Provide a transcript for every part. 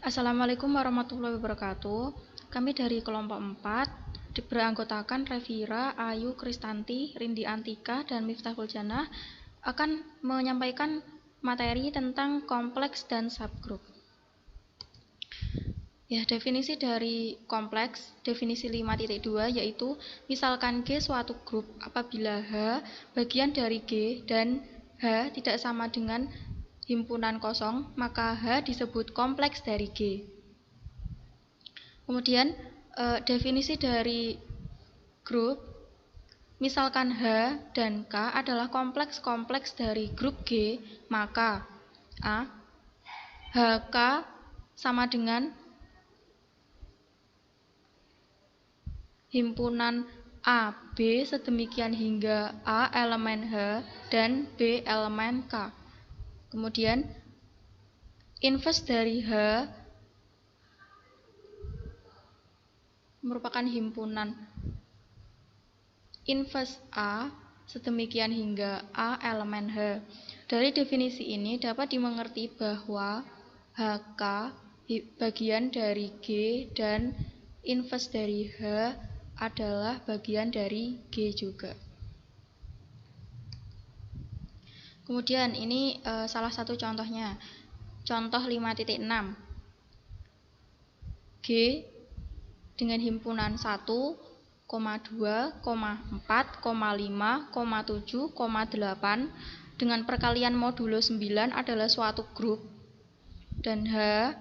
Assalamualaikum warahmatullahi wabarakatuh. Kami dari kelompok 4 beranggotakan Revira, Ayu, Kristanti, Rindi Antika, dan Miftahul Janah akan menyampaikan materi tentang kompleks dan subgroup. Ya, definisi dari kompleks, definisi 5.2 yaitu misalkan G suatu grup apabila H bagian dari G dan H tidak sama dengan himpunan kosong, maka H disebut kompleks dari G. Kemudian definisi dari grup, misalkan H dan K adalah kompleks-kompleks dari grup G, maka A, HK sama dengan himpunan A, B sedemikian hingga A elemen H dan B elemen K. Kemudian inverse dari H merupakan himpunan inverse A sedemikian hingga A elemen H. Dari definisi ini dapat dimengerti bahwa HK bagian dari G dan inverse dari H adalah bagian dari G juga. Kemudian ini salah satu contohnya. Contoh 5.6. G dengan himpunan 1, 2, 4, 5, 7, 8 dengan perkalian modulo 9 adalah suatu grup dan H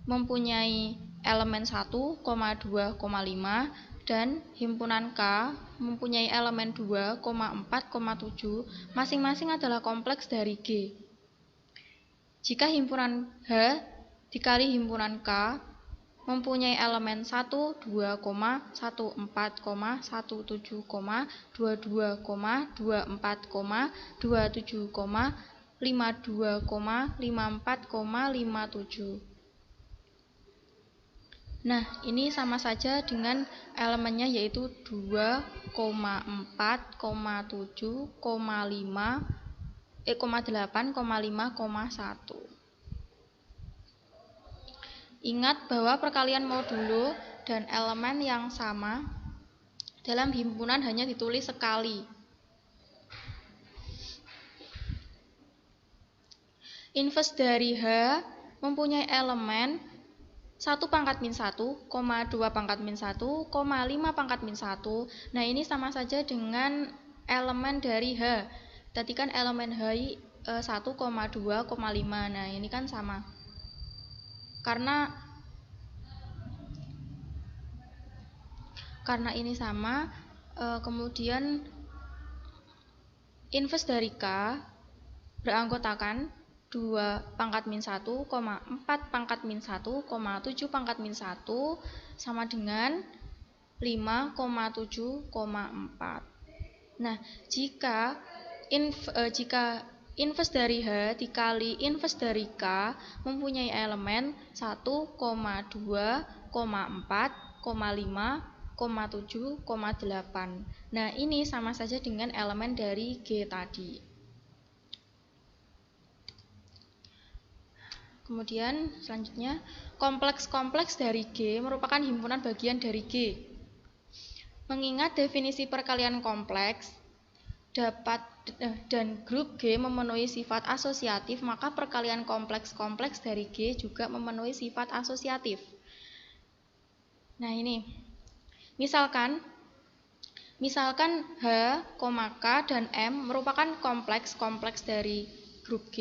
mempunyai elemen 1, 2, 5 dan himpunan K mempunyai elemen 2, 4, 7 masing-masing adalah kompleks dari G. Jika himpunan H dikali himpunan K mempunyai elemen 1, 2, 1, 4, 1, 7, 22, 24, 27, 52, 54, 57. Nah, ini sama saja dengan elemennya yaitu 2, 4, 7, 8, 5, 1. Ingat bahwa perkalian modulo dan elemen yang sama dalam himpunan hanya ditulis sekali. Inverse dari H mempunyai elemen 1 pangkat min 1, 2 pangkat min 1, 5 pangkat min 1. Nah, ini sama saja dengan elemen dari H. Tadi kan elemen H 1, 2, 5. Nah, ini kan sama. Karena ini sama, kemudian inverse dari K beranggotakan 2 pangkat min 1, 4 pangkat min 1, 7 pangkat min 1 sama dengan 5, 7, 4. Nah, jika inverse dari H dikali inverse dari K mempunyai elemen 1, 2, 4, 5, 7, 8. Nah, ini sama saja dengan elemen dari G tadi. Kemudian selanjutnya, kompleks-kompleks dari G merupakan himpunan bagian dari G. Mengingat definisi perkalian kompleks dan grup G memenuhi sifat asosiatif, maka perkalian kompleks-kompleks dari G juga memenuhi sifat asosiatif. Nah, ini. Misalkan H, K dan M merupakan kompleks-kompleks dari grup G,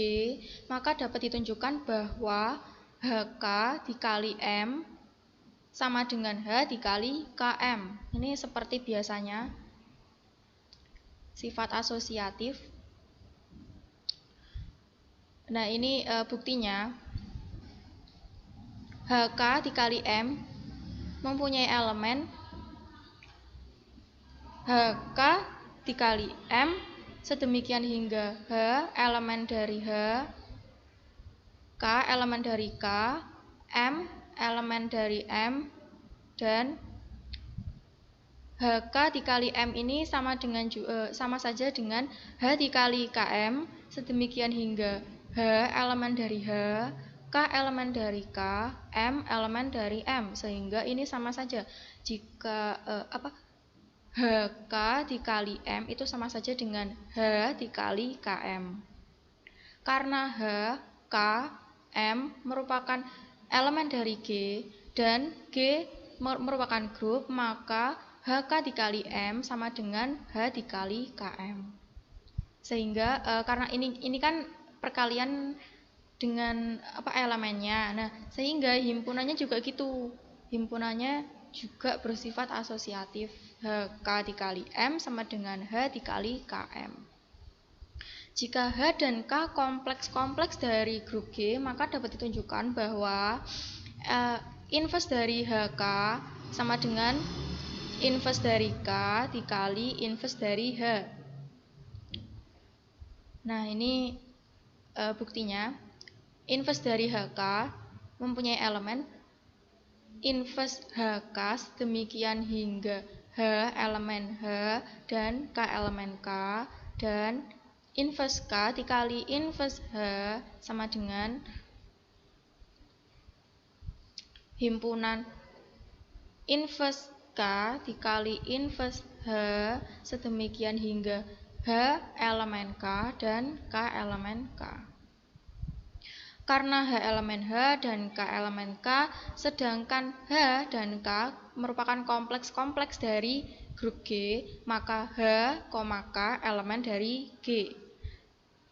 maka dapat ditunjukkan bahwa HK dikali M sama dengan H dikali KM. Ini seperti biasanya sifat asosiatif. Nah, ini buktinya. HK dikali M mempunyai elemen HK dikali M sedemikian hingga H elemen dari H, K elemen dari K, M elemen dari M, dan HK dikali M ini sama saja dengan H dikali KM sedemikian hingga H elemen dari H, K elemen dari K, M elemen dari M, sehingga ini sama saja. Jika HK dikali M itu sama saja dengan H dikali KM. Karena H, K, M merupakan elemen dari G dan G merupakan grup, maka HK dikali M sama dengan H dikali KM. Sehingga karena ini kan perkalian dengan elemennya. Nah, sehingga himpunannya juga gitu. Himpunannya juga bersifat asosiatif. HK dikali M sama dengan H dikali KM. Jika H dan K kompleks-kompleks dari grup G, maka dapat ditunjukkan bahwa inverse dari HK sama dengan inverse dari K dikali inverse dari H. Nah, ini buktinya. Inverse dari HK mempunyai elemen inverse HK demikian hingga H elemen H dan K elemen K, dan inverse K dikali inverse H sama dengan himpunan inverse K dikali inverse H sedemikian hingga H elemen K dan K elemen K. Karena H elemen H dan K elemen K, sedangkan H dan K merupakan kompleks-kompleks dari grup G, maka H, K elemen dari G.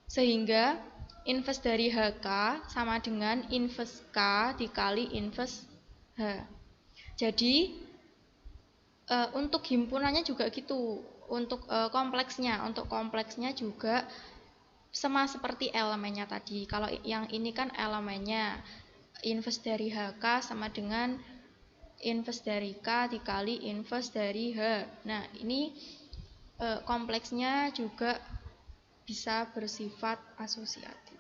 Sehingga inverse dari HK sama dengan inverse K dikali inverse H. Jadi untuk himpunannya juga gitu. Untuk kompleksnya juga sama seperti elemennya tadi. Kalau yang ini kan elemennya inverse dari HK sama dengan inverse dari K dikali inverse dari H. Nah, ini kompleksnya juga bisa bersifat asosiatif.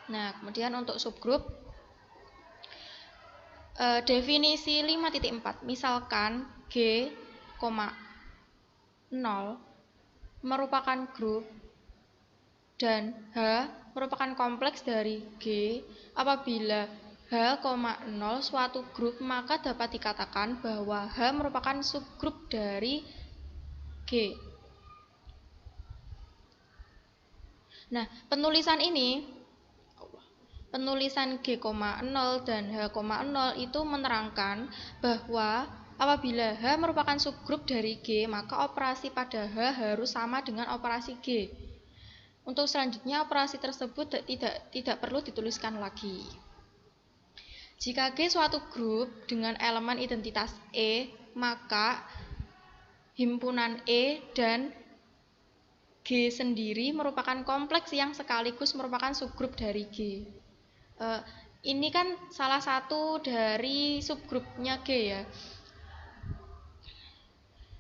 Nah, kemudian untuk subgrup definisi 5.4, misalkan G, 0 merupakan grup dan H merupakan kompleks dari G. Apabila H, 0 suatu grup, maka dapat dikatakan bahwa H merupakan subgrup dari G. Nah, penulisan G, 0 dan H, 0 itu menerangkan bahwa apabila H merupakan subgrup dari G, maka operasi pada H harus sama dengan operasi G. Untuk selanjutnya operasi tersebut tidak perlu dituliskan lagi. Jika G suatu grup dengan elemen identitas E, maka himpunan E dan G sendiri merupakan kompleks yang sekaligus merupakan subgrup dari G. Ini kan salah satu dari subgrupnya G ya.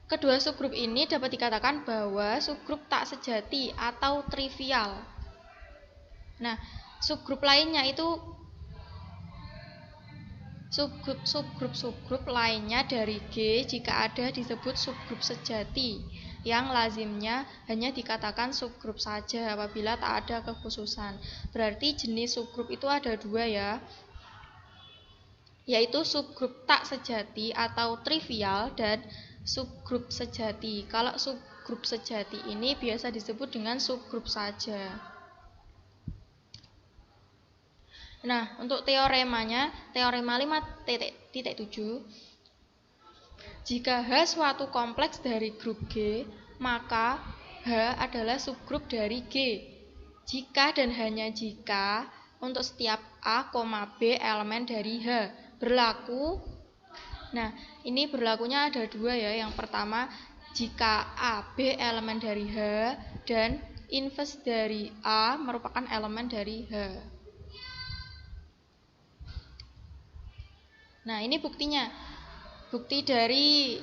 Kedua subgrup ini dapat dikatakan bahwa subgrup tak sejati atau trivial. Nah, subgrup lainnya itu subgrup lainnya dari G jika ada disebut subgrup sejati, yang lazimnya hanya dikatakan subgrup saja apabila tak ada kekhususan. Berarti jenis subgrup itu ada dua ya, yaitu subgrup tak sejati atau trivial dan subgrup sejati. Kalau subgrup sejati ini biasa disebut dengan subgrup saja. Nah, untuk teoremanya, teorema 5.7, jika H suatu kompleks dari grup G, maka H adalah subgrup dari G. Jika dan hanya jika untuk setiap A, B elemen dari H berlaku. Nah, ini berlakunya ada dua ya. Yang pertama, jika A, B elemen dari H dan inverse dari A merupakan elemen dari H. Nah, ini buktinya. Bukti dari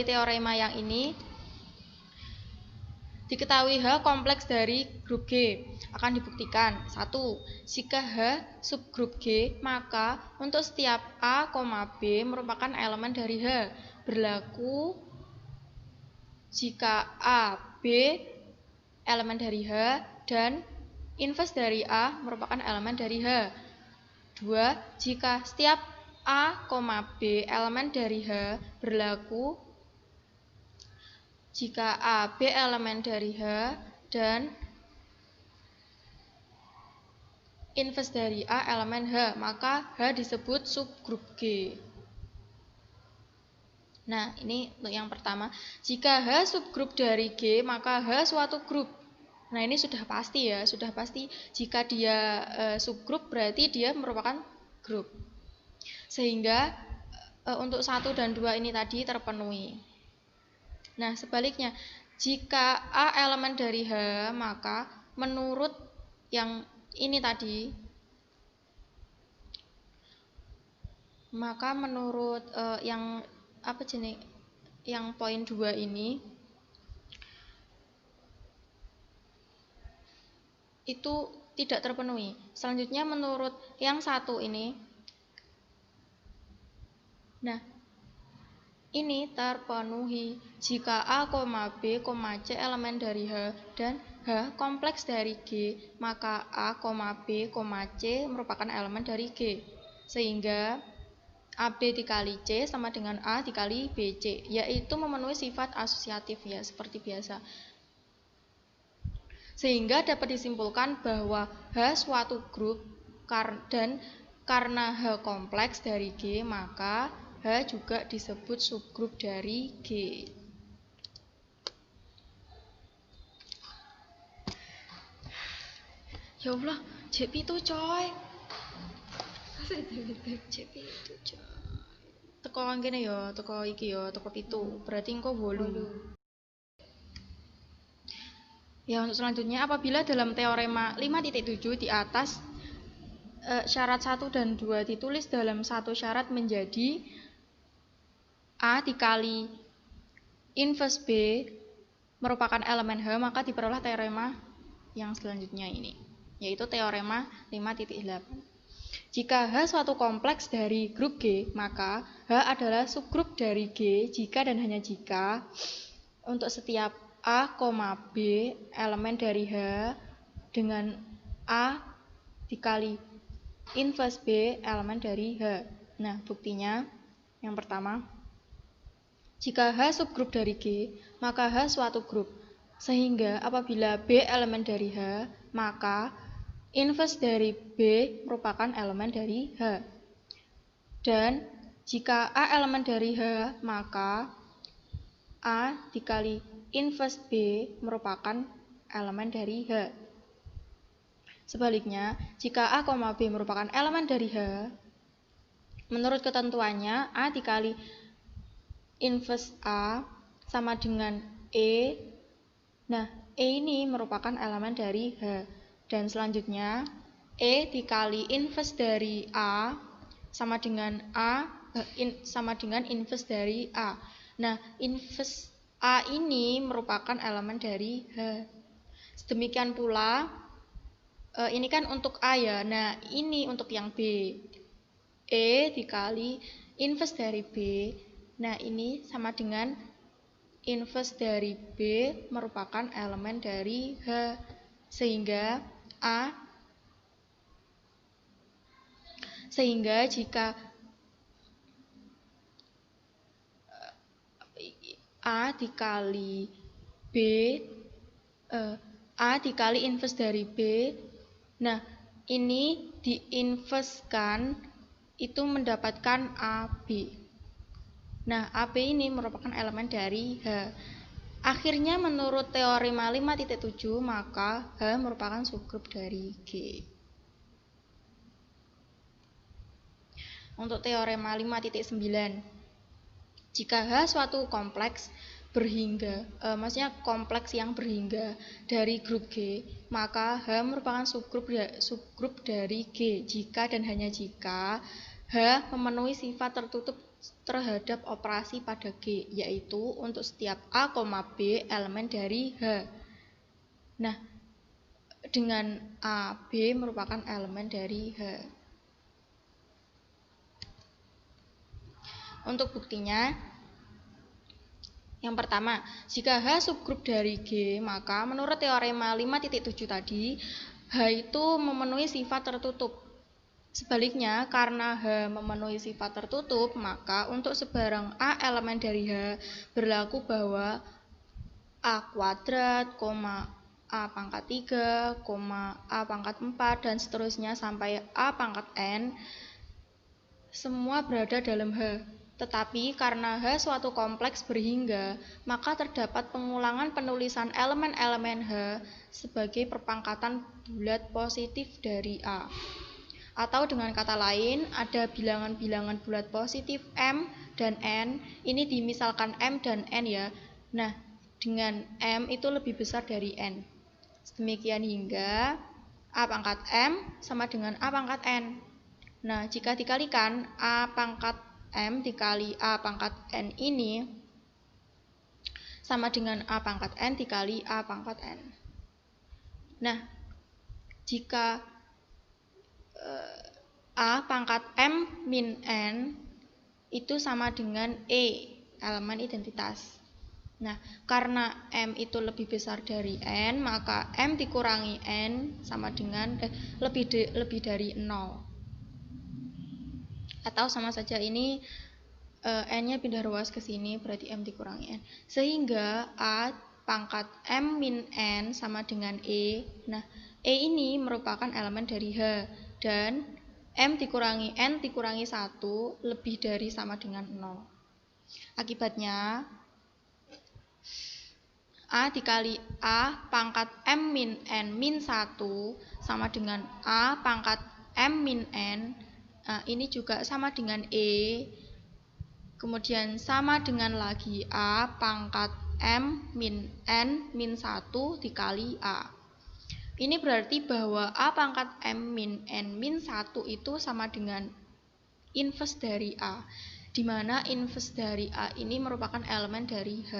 teorema yang ini, diketahui H kompleks dari grup G. Akan dibuktikan 1. Jika H subgrup G, maka untuk setiap A, B merupakan elemen dari H. Berlaku jika A, B elemen dari H dan inverse dari A merupakan elemen dari H. 2. Jika setiap A, B elemen dari H berlaku jika A, B elemen dari H dan inverse dari A elemen H, maka H disebut subgrup G. Nah, ini untuk yang pertama. Jika H subgrup dari G, maka H suatu grup. Nah, ini sudah pasti ya, sudah pasti jika dia subgrup berarti dia merupakan grup. Sehingga untuk 1 dan 2 ini tadi terpenuhi. Nah, sebaliknya, jika A elemen dari H, maka menurut yang ini tadi, maka menurut yang apa jenis yang poin 2 ini itu tidak terpenuhi. Selanjutnya menurut yang satu ini, nah ini terpenuhi jika A, B, C elemen dari H dan H kompleks dari G, maka A, B, C merupakan elemen dari G. Sehingga AB dikali C sama dengan A dikali BC, yaitu memenuhi sifat asosiatif ya, seperti biasa. Sehingga dapat disimpulkan bahwa H suatu grup dan karena H kompleks dari G, maka H juga disebut subgrup dari G. Ya Allah, JP itu coy. JP itu coy. Teko kene ya, teko iki ya, teko 7. Berarti engko 8. Ya, untuk selanjutnya apabila dalam teorema 5.7 di atas syarat 1 dan 2 ditulis dalam satu syarat menjadi A dikali inverse B merupakan elemen H, maka diperoleh teorema yang selanjutnya ini, yaitu teorema 5.8. Jika H suatu kompleks dari grup G, maka H adalah subgrup dari G jika dan hanya jika untuk setiap A, B elemen dari H dengan A dikali inverse B elemen dari H. Nah, buktinya yang pertama, jika H subgrup dari G, maka H suatu grup. Sehingga apabila B elemen dari H, maka inverse dari B merupakan elemen dari H. Dan jika A elemen dari H, maka A dikali inverse B merupakan elemen dari H. Sebaliknya, jika A, B merupakan elemen dari H, menurut ketentuannya A dikali inverse A sama dengan E. Nah, E ini merupakan elemen dari H. Dan selanjutnya, E dikali inverse dari A sama dengan sama dengan inverse dari A. Nah, inverse A ini merupakan elemen dari H. Sedemikian pula, ini kan untuk A ya. Nah, ini untuk yang B. E dikali inverse dari B. Nah, ini sama dengan inverse dari B merupakan elemen dari H. Sehingga jika A dikali B, A dikali inverse dari B, nah ini diinverskan itu mendapatkan AB. Nah, AB ini merupakan elemen dari H. Akhirnya menurut teorema 5.7 maka H merupakan subgrup dari G. Untuk teorema 5.9, jika H suatu kompleks berhingga, maksudnya kompleks yang berhingga dari grup G, maka H merupakan subgrup dari G jika dan hanya jika H memenuhi sifat tertutup terhadap operasi pada G, yaitu untuk setiap A, B elemen dari H. Nah, dengan A, B merupakan elemen dari H. Untuk buktinya, Yang pertama, jika H subgrup dari G, maka menurut teorema 5.7 tadi, H itu memenuhi sifat tertutup. Sebaliknya, karena H memenuhi sifat tertutup, maka untuk sebarang A elemen dari H berlaku bahwa A kuadrat, A pangkat 3, A pangkat 4, dan seterusnya sampai A pangkat N, semua berada dalam H. Tetapi karena H suatu kompleks berhingga, maka terdapat pengulangan penulisan elemen-elemen H sebagai perpangkatan bulat positif dari A. Atau dengan kata lain, ada bilangan-bilangan bulat positif M dan N. Ini dimisalkan M dan N ya. Nah, dengan M itu lebih besar dari N. Demikian hingga A pangkat M sama dengan A pangkat N. Nah, jika dikalikan A pangkat M dikali A pangkat N ini sama dengan A pangkat N dikali A pangkat N. Nah, jika A pangkat M min N itu sama dengan E, elemen identitas. Nah, karena M itu lebih besar dari N, maka M dikurangi N sama dengan lebih dari 0. Atau sama saja ini N-nya pindah ruas ke sini, berarti M dikurangi N. Sehingga A pangkat M min N sama dengan E. Nah, E ini merupakan elemen dari H. Dan M dikurangi N dikurangi 1 lebih dari sama dengan 0. Akibatnya, A dikali A pangkat M min N min 1 sama dengan A pangkat M min N. Nah, ini juga sama dengan E, kemudian sama dengan lagi A pangkat M min N min 1 dikali A. Ini berarti bahwa A pangkat M min N min 1 itu sama dengan inverse dari A, di mana inverse dari A ini merupakan elemen dari H.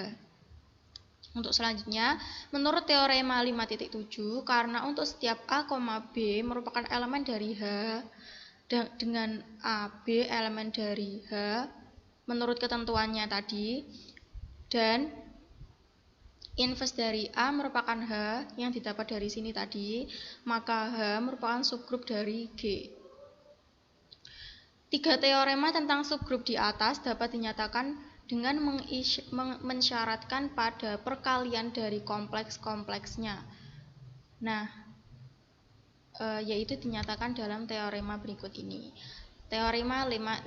Untuk selanjutnya, menurut teorema 5.7, karena untuk setiap A, B merupakan elemen dari H, dengan AB elemen dari H menurut ketentuannya tadi, dan inverse dari A merupakan H yang didapat dari sini tadi, maka H merupakan subgrup dari G. 3 teorema tentang subgrup di atas dapat dinyatakan dengan mensyaratkan pada perkalian dari kompleks-kompleksnya. Nah, yaitu dinyatakan dalam teorema berikut ini. Teorema 5.10.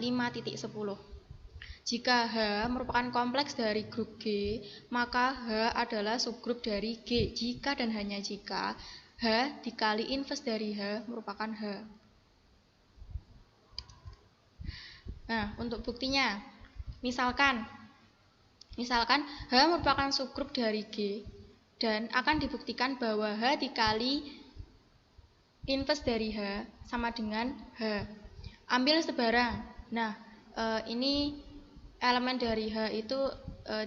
Jika H merupakan kompleks dari grup G, maka H adalah subgrup dari G jika dan hanya jika H dikali inverse dari H merupakan H. Nah, untuk buktinya, misalkan H merupakan subgrup dari G dan akan dibuktikan bahwa H dikali inverse dari H sama dengan H. Ambil sebarang. Nah, ini elemen dari H itu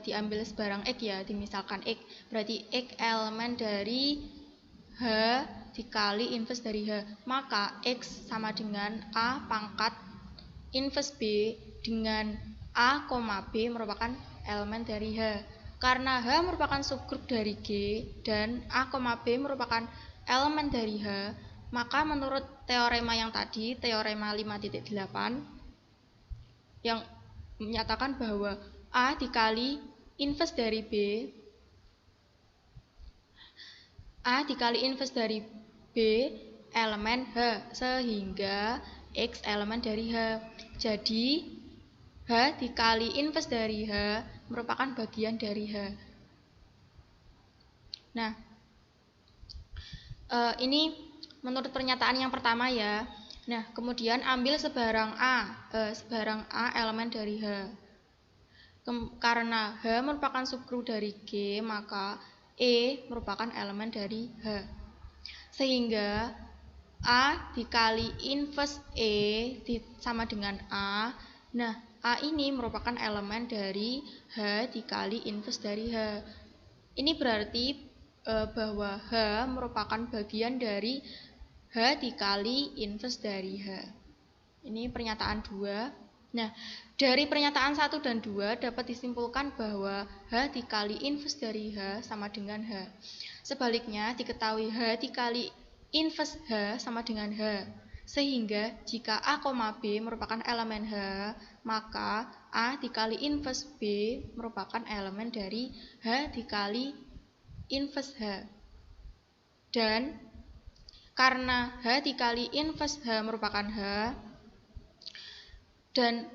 diambil sebarang X ya, dimisalkan X. Berarti X elemen dari H dikali inverse dari H. Maka X sama dengan A pangkat inverse B dengan A, B merupakan elemen dari H. Karena H merupakan subgrup dari G dan A, B merupakan elemen dari H, maka menurut teorema yang tadi, teorema 5.8, yang menyatakan bahwa A dikali inverse dari B, A dikali inverse dari B elemen H, sehingga X elemen dari H. Jadi, H dikali inverse dari H merupakan bagian dari H. Nah, ini menurut pernyataan yang pertama ya. Nah, kemudian ambil sebarang A elemen dari H. Karena H merupakan subgrup dari G, maka E merupakan elemen dari H. Sehingga A dikali inverse E sama dengan A. Nah, A ini merupakan elemen dari H dikali inverse dari H. Ini berarti bahwa H merupakan bagian dari H dikali inverse dari H. Ini pernyataan 2. Nah, dari pernyataan 1 dan 2 dapat disimpulkan bahwa H dikali inverse dari H sama dengan H. Sebaliknya, diketahui H dikali inverse H sama dengan H. Sehingga jika A, B merupakan elemen H, maka A dikali inverse B merupakan elemen dari H dikali inverse H. Dan karena H dikali inverse H merupakan H, dan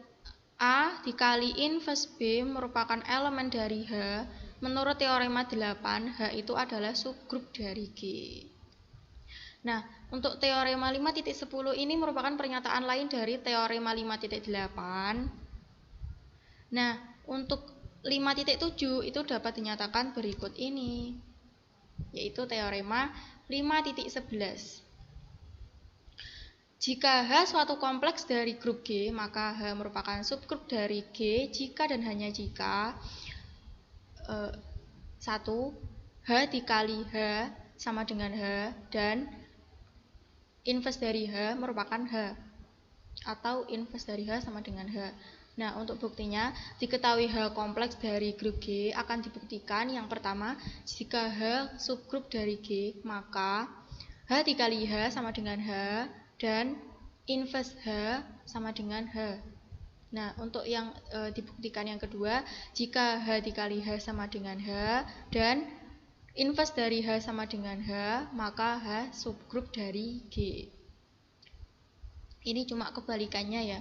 A dikali inverse B merupakan elemen dari H, menurut teorema 8, H itu adalah subgrup dari G. Nah, untuk teorema 5.10 ini merupakan pernyataan lain dari teorema 5.8. Nah, untuk 5.7 itu dapat dinyatakan berikut ini, yaitu teorema 5.11. Jika H suatu kompleks dari grup G, maka H merupakan subgrup dari G jika dan hanya jika 1. H dikali H sama dengan H dan inverse dari H merupakan H, atau inverse dari H sama dengan H. Nah, untuk buktinya, diketahui H kompleks dari grup G akan dibuktikan yang pertama, jika H subgrup dari G, maka H dikali H sama dengan H dan inverse H sama dengan H. Nah, untuk yang dibuktikan yang kedua, jika H dikali H sama dengan H dan inverse dari H sama dengan H, maka H subgrup dari G. Ini cuma kebalikannya ya.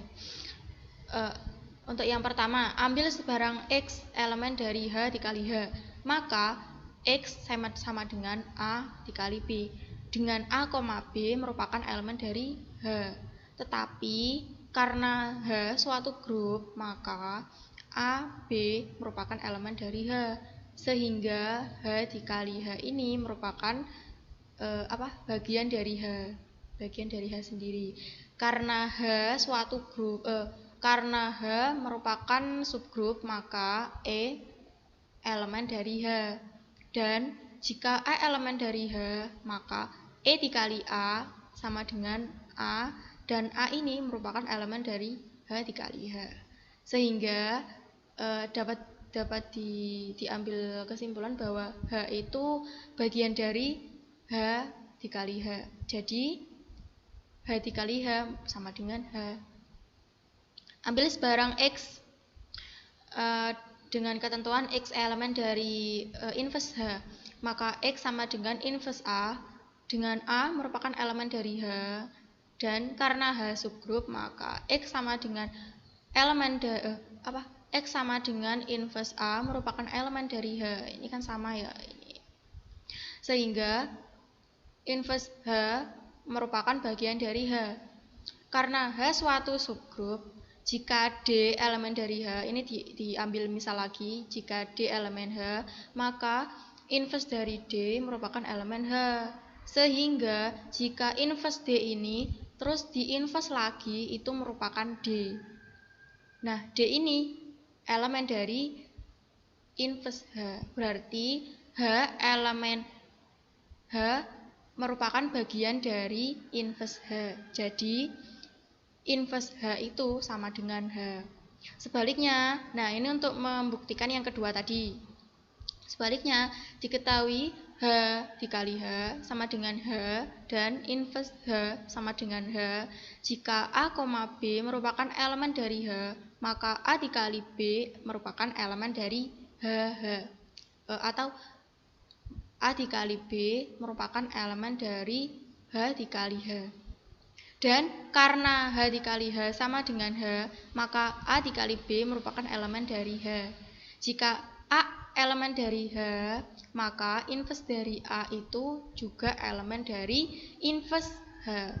Untuk yang pertama, ambil sebarang X elemen dari H dikali H, maka X sama dengan A dikali B, dengan A, B merupakan elemen dari H. Tetapi karena H suatu grup, maka A, B merupakan elemen dari H, sehingga H dikali H ini merupakan bagian dari H sendiri. Karena H suatu grup, karena H merupakan subgrup, maka E elemen dari H. Dan jika A elemen dari H, maka E dikali A sama dengan A, dan A ini merupakan elemen dari H dikali H. Sehingga dapat diambil kesimpulan bahwa H itu bagian dari H dikali H. Jadi H dikali H sama dengan H. Ambil sebarang X dengan ketentuan X elemen dari inverse H, maka X sama dengan inverse A, dengan A merupakan elemen dari H, dan karena H subgrup, maka X sama dengan elemen X sama dengan inverse A merupakan elemen dari H. Ini kan sama ya ini. Sehingga inverse H merupakan bagian dari H. Karena H suatu subgrup, jika D elemen dari H, ini diambil misal lagi, jika D elemen H, maka inverse dari D merupakan elemen H. Sehingga jika inverse D ini terus di-inverse lagi, itu merupakan D. Nah, D ini elemen dari inverse H. Berarti H elemen H merupakan bagian dari inverse H. Jadi inverse H itu sama dengan H. Sebaliknya, nah ini untuk membuktikan yang kedua tadi. Sebaliknya, diketahui H dikali H sama dengan H dan inverse H sama dengan H. Jika A, B merupakan elemen dari H, maka A dikali B merupakan elemen dari H. Atau A dikali B merupakan elemen dari H dikali H. Dan karena H dikali H sama dengan H, maka A dikali B merupakan elemen dari H. Jika A elemen dari H, maka inverse dari A itu juga elemen dari inverse H.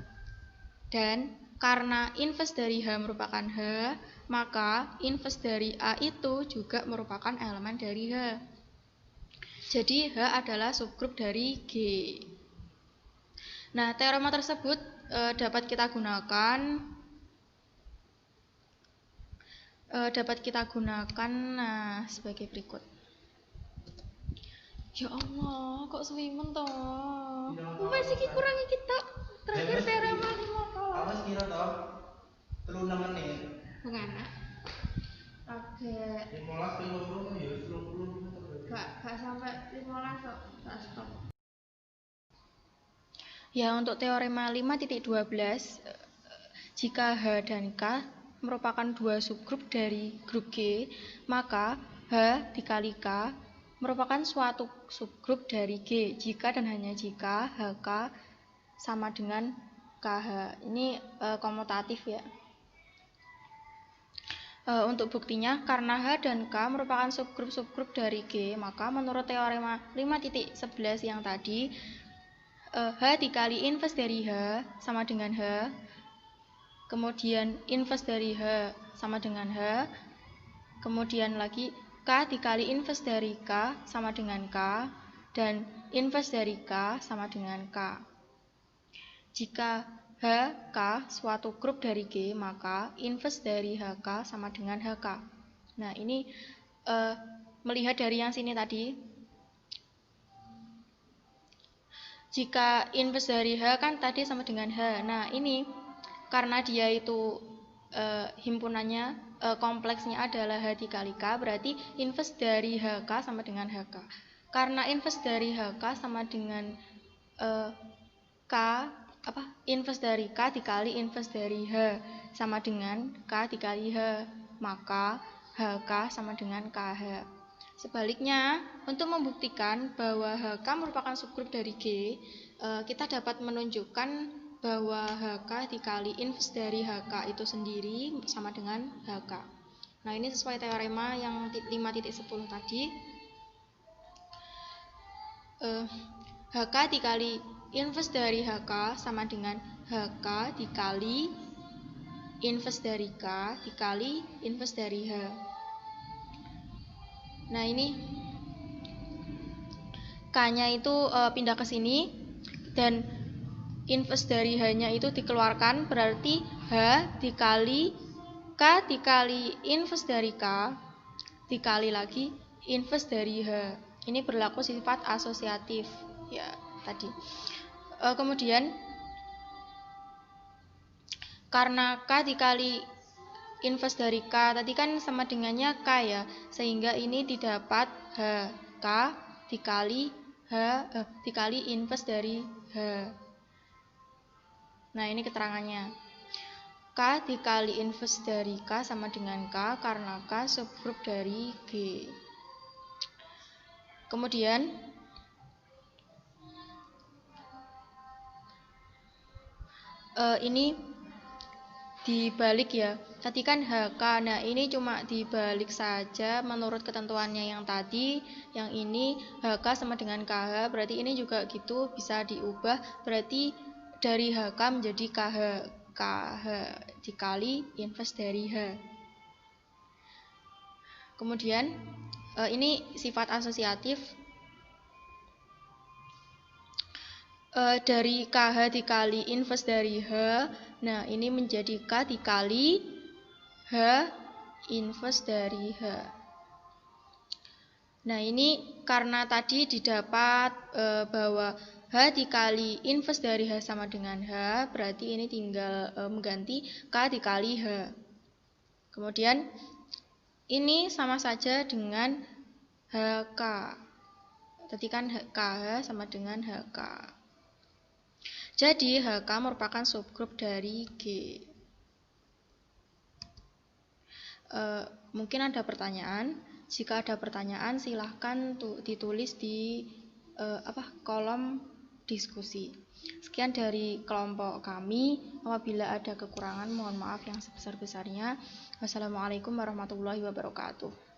Dan karena inverse dari H merupakan H, maka inverse dari A itu juga merupakan elemen dari H. Jadi H adalah subgrup dari G. Nah, teorema tersebut dapat kita gunakan sebagai berikut. Ya Allah, kok suwimen toh? Wes iki kurang iki tok. Terakhir teorema 5 kok. Awas kira toh. 36 menit. Menganak. Ya, untuk teorema 5.12, jika H dan K merupakan dua subgrup dari grup G, maka H dikali K merupakan suatu subgrup dari G jika dan hanya jika HK sama dengan KH. Ini komutatif ya. Untuk buktinya, karena H dan K merupakan subgrup-subgrup dari G, maka menurut teorema 5.11 yang tadi, H dikali inverse dari H sama dengan H, kemudian inverse dari H sama dengan H, kemudian lagi K dikali inverse dari K sama dengan K, dan inverse dari K sama dengan K. Jika H, K suatu grup dari G, maka inverse dari HK sama dengan HK. Nah, ini melihat dari yang sini tadi, jika inverse dari H kan tadi sama dengan H. Nah, ini karena dia itu himpunannya kompleksnya adalah H dikali K, berarti inverse dari HK sama dengan HK. Karena inverse dari HK sama dengan K, inverse dari K dikali inverse dari H sama dengan K dikali H, maka HK sama dengan KH. Sebaliknya, untuk membuktikan bahwa HK merupakan subgrup dari G, kita dapat menunjukkan bahwa HK dikali inverse dari HK itu sendiri sama dengan HK. Nah, ini sesuai teorema yang 5.10 tadi. HK dikali inverse dari HK sama dengan HK dikali inverse dari K dikali inverse dari H. Nah, ini K-nya itu pindah ke sini, dan inverse dari H-nya itu dikeluarkan, berarti H dikali K dikali inverse dari K dikali lagi inverse dari H. Ini berlaku sifat asosiatif ya tadi. Kemudian karena K dikali inverse dari K tadi kan sama dengannya K ya, sehingga ini didapat HK dikali dikali inverse dari H. Nah, ini keterangannya. K dikali inverse dari K sama dengan K karena K subgrup dari G. Kemudian ini dibalik ya. Tadi kan HK, nah ini cuma dibalik saja menurut ketentuannya yang tadi. Yang ini HK sama dengan KH, berarti ini juga gitu bisa diubah. Berarti dari HK menjadi KH. KH dikali inverse dari H. Kemudian ini sifat asosiatif. Dari KH dikali inverse dari H, nah ini menjadi K dikali H inverse dari H. Nah, ini karena tadi didapat bahwa H dikali inverse dari H sama dengan H, berarti ini tinggal mengganti K dikali H. Kemudian ini sama saja dengan HK. Tadi kan KH sama dengan HK. Jadi HK merupakan subgrup dari G. Mungkin ada pertanyaan. Jika ada pertanyaan, silahkan ditulis di kolom diskusi. Sekian dari kelompok kami. Apabila ada kekurangan, mohon maaf yang sebesar-besarnya. Wassalamualaikum warahmatullahi wabarakatuh.